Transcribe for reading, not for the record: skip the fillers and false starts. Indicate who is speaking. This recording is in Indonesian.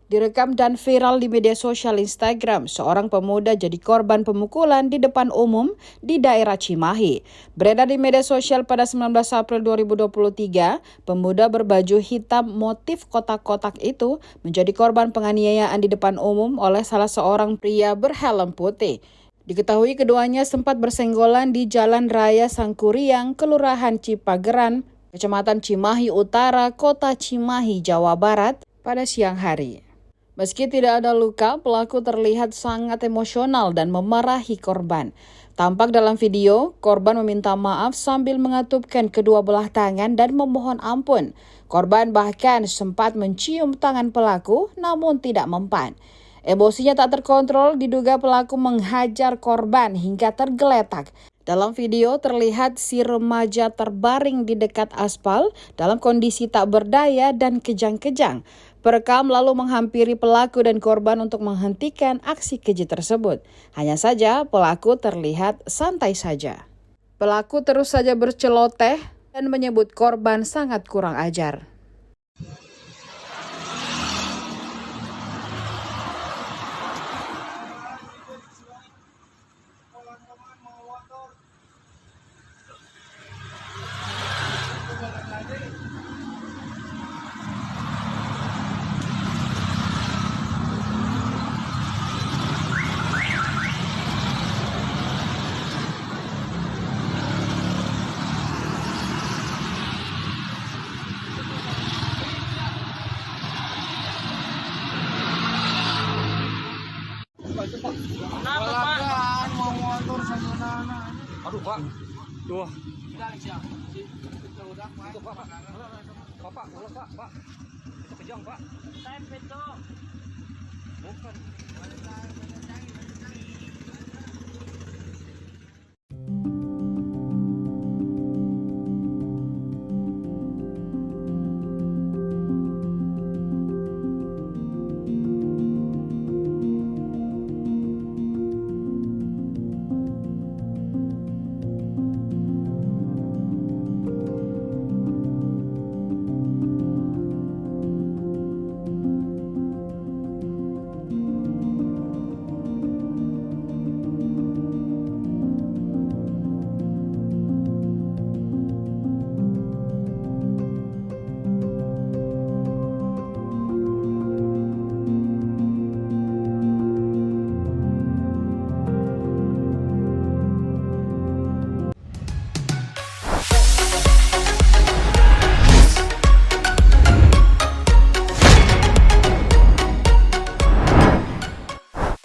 Speaker 1: Direkam dan viral di media sosial Instagram, seorang pemuda jadi korban pemukulan di depan umum di daerah Cimahi. Beredar di media sosial pada 19 April 2023, pemuda berbaju hitam motif kotak-kotak itu menjadi korban penganiayaan di depan umum oleh salah seorang pria berhelm putih. Diketahui keduanya sempat bersenggolan di Jalan Raya Sangkuriang, Kelurahan Cipageran, Kecamatan Cimahi Utara, Kota Cimahi, Jawa Barat pada siang hari. Meski tidak ada luka, pelaku terlihat sangat emosional dan memarahi korban. Tampak dalam video, korban meminta maaf sambil mengatupkan kedua belah tangan dan memohon ampun. Korban bahkan sempat mencium tangan pelaku namun tidak mempan. Emosinya tak terkontrol, diduga pelaku menghajar korban hingga tergeletak. Dalam video terlihat si remaja terbaring di dekat aspal dalam kondisi tak berdaya dan kejang-kejang. Perekam lalu menghampiri pelaku dan korban untuk menghentikan aksi keji tersebut. Hanya saja pelaku terlihat santai saja. Pelaku terus saja berceloteh dan menyebut korban sangat kurang ajar.
Speaker 2: Kenapa, Pak? Mau motor sama anak.
Speaker 3: Aduh, Pak. Tuh.
Speaker 2: Itu, Pak.
Speaker 3: Bapak, boleh, Pak. Pak. Itu kejang, Pak.
Speaker 2: Tempe, Cok.
Speaker 3: Bukan.